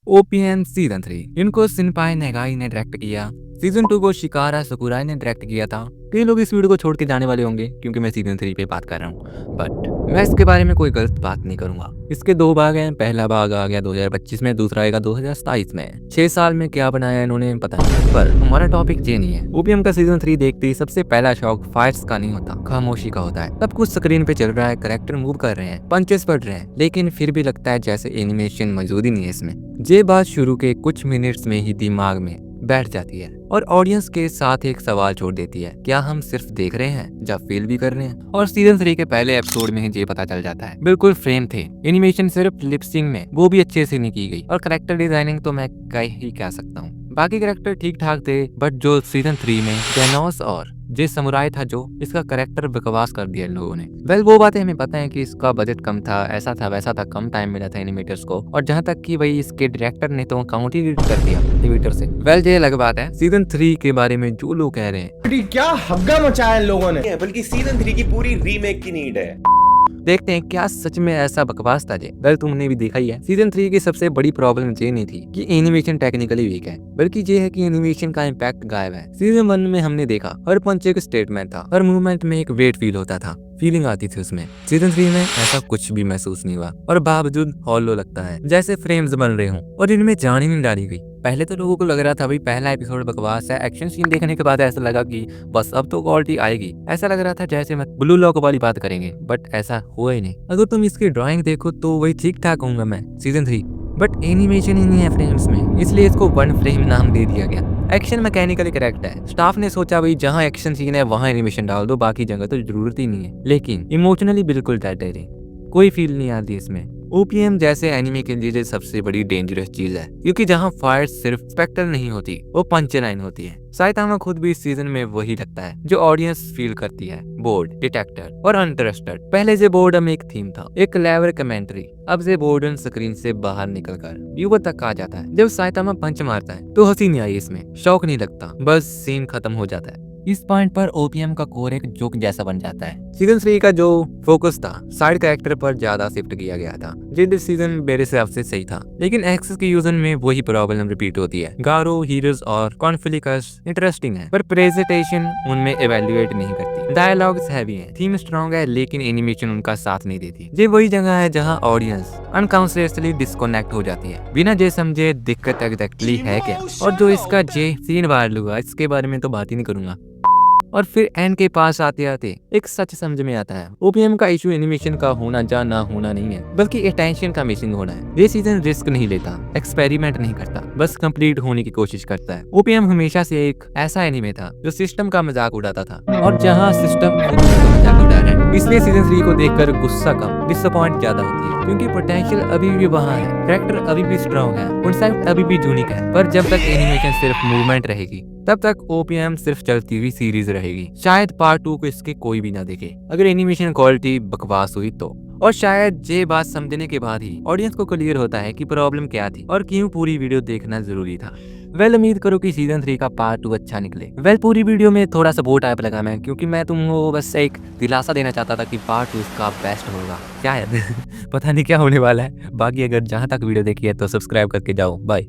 OPN season 3 इनको सिनपाई नेगाई ने direct किया। सीजन 2 को शिकारा सकुराई ने डायरेक्ट किया था। कई लोग इस वीडियो को छोड़ के जाने वाले होंगे क्योंकि मैं सीजन 3 पे बात कर रहा हूँ, बट मैं इसके बारे में कोई गलत बात नहीं करूंगा। इसके दो भाग हैं। पहला भाग आ गया 2025 में, दूसरा आएगा 2027 में। 6 साल में क्या बनाया इन्होंने पता नहीं, पर हमारा टॉपिक ये नहीं है। ओपीएम का सीजन 3 देखते ही सबसे पहला शौक फाइट्स का नहीं होता, खामोशी का होता है। सब कुछ स्क्रीन पे चल रहा है, कैरेक्टर मूव कर रहे हैं, पंचेस पड़ रहे हैं, लेकिन फिर भी लगता है जैसे एनिमेशन मौजूद ही नहीं है इसमें। ये बात शुरू के कुछ मिनट्स में ही दिमाग में बैठ जाती है और ऑडियंस के साथ एक सवाल छोड़ देती है, क्या हम सिर्फ देख रहे हैं या फील भी कर रहे हैं। और सीजन 3 के पहले एपिसोड में ही ये पता चल जाता है। बिल्कुल फ्रेम थे, एनिमेशन सिर्फ लिपसिंग में वो भी अच्छे से नहीं की गई, और कैरेक्टर डिजाइनिंग तो मैं कह सकता हूँ। बाकी कैरेक्टर ठीक ठाक थे, बट जो सीजन 3 में जेनोस और जे समुराई था, जो इसका कैरेक्टर बकवास कर दिया इन लोगों ने। वेल वो बातें हमें पता है कि इसका बजट कम था, ऐसा था वैसा था, कम टाइम मिला था एनिमेटर्स को, और जहां तक कि भाई इसके डायरेक्टर ने तो काउंट ही कर दिया एनिमेटर से। वेल ये अलग बात है। सीजन 3 के बारे में जो लोग कह रहे हैं क्या हग्गा मचाया लोगों ने, बल्कि सीजन 3 की पूरी रीमेक की नीड है। देखते हैं क्या सच में ऐसा बकवास था जे। वेल तुमने भी देखा ही है। सीजन 3 की सबसे बड़ी प्रॉब्लम ये नहीं थी कि एनिमेशन टेक्निकली वीक है, बल्कि ये है कि एनिमेशन का इम्पैक्ट गायब है। सीजन 1 में हमने देखा हर पंच एक स्टेटमेंट था, हर मूवमेंट में एक वेट फील होता था, फीलिंग आती थी उसमें। सीजन 3 में ऐसा कुछ भी महसूस नहीं हुआ, और बावजूद हॉलो लगता है, जैसे फ्रेम्स बन रहे हों और इनमें जान ही नहीं डाली गई। पहले तो लोगों को लग रहा था भाई पहला एपिसोड बकवास है। एक्शन सीन देखने के बाद ऐसा लगा कि बस अब तो क्वालिटी आएगी। ऐसा लग रहा था जैसे मैं ब्लू लॉक वाली बात करेंगे, बट ऐसा हुआ ही नहीं। अगर तुम इसकी ड्राइंग देखो तो वही ठीक ठाक होऊंगा मैं सीजन 3, बट एनिमेशन ही नहीं है फ्रेम्स में, इसलिए इसको वन फ्रेम नाम दे दिया गया। एक्शन मैकेनिकली करेक्ट है। स्टाफ ने सोचा भाई जहाँ एक्शन सीन है वहाँ एनिमेशन डाल दो, बाकी जगह तो जरूरत ही नहीं है। लेकिन इमोशनली बिल्कुल डेड है, कोई फील नहीं आती इसमें। ओपीएम जैसे एनिमे के लिए सबसे बड़ी डेंजरस चीज है, क्योंकि जहाँ फाइट सिर्फ स्पेक्टर नहीं होती, वो पंच लाइन होती है। साइतामा खुद भी इस सीजन में वही लगता है जो ऑडियंस फील करती है, बोर्ड, डिटेक्टर और अनट्रस्टेड। पहले से बोर्डम एक थीम था, एक क्लेवर कमेंट्री, अब से बोर्डम स्क्रीन से बाहर निकलकर व्यूअर तक आ जाता है। जब साइतामा पंच मारता है तो हंसी नहीं आई इसमें, शौक नहीं लगता, बस सीन खत्म हो जाता है। इस पॉइंट पर ओपीएम का कोर एक जोक जैसा बन जाता है। सीजन 3 का जो फोकस था साइड कैरेक्टर पर ज्यादा शिफ्ट किया गया था, जिस सीजन मेरे हिसाब से सही था, लेकिन एक्सेस के यूजन में वही प्रॉब्लम रिपीट होती है। गारो, हीरोज और कॉन्फ्लिक्ट्स इंटरेस्टिंग है, पर प्रेजेंटेशन उनमें इवैल्यूएट नहीं करती। डायलॉग्स हैवी हैं, थीम स्ट्रॉन्ग है, लेकिन एनिमेशन उनका साथ नहीं देती। ये वही जगह है जहां ऑडियंस अनकॉन्शियसली डिस्कनेक्ट हो जाती है, बिना जे समझे दिक्कत एग्जैक्टली है क्या। और जो इसका जे सीन वायरल हुआ, इसके बारे में तो बात ही नहीं करूंगा। और फिर एंड के पास आते आते एक सच समझ में आता है, ओपीएम का इशू एनिमेशन का होना या ना होना नहीं है, बल्कि अटेंशन का मिसिंग होना है। ये सीजन रिस्क नहीं लेता, एक्सपेरिमेंट नहीं करता, बस कंप्लीट होने की कोशिश करता है। ओपीएम हमेशा से एक ऐसा एनिमे था जो सिस्टम का मजाक उड़ाता था, और जहाँ सिस्टम खुद उसका मजाक उड़ा रहा है, इसलिए सीजन 3 को देखकर गुस्सा कम, डिसअपॉइंट ज्यादा होती है, क्योंकि पोटेंशियल अभी भी वहाँ है, कैरेक्टर अभी भी स्ट्रॉन्ग है, कॉन्सेप्ट अभी भी यूनिक है। पर जब तक एनिमेशन सिर्फ मूवमेंट रहेगी, तब तक ओपीएम सिर्फ चलती हुई सीरीज रहेगी। शायद पार्ट 2 को इसके कोई भी ना देखे अगर एनिमेशन क्वालिटी बकवास हुई तो। और शायद ये बात समझने के बाद ही ऑडियंस को क्लियर होता है कि प्रॉब्लम क्या थी और क्यों पूरी वीडियो देखना जरूरी था। वेल उम्मीद करो कि सीजन 3 का पार्ट 2 अच्छा निकले। वेल पूरी वीडियो में थोड़ा सपोर्ट टाइप लगा मैं, क्योंकि मैं तुमको बस एक दिलासा देना चाहता था कि पार्ट 2 इसका बेस्ट होगा। क्या है पता नहीं क्या होने वाला है। बाकी अगर जहां तक वीडियो देखी है तो सब्सक्राइब करके जाओ। बाय।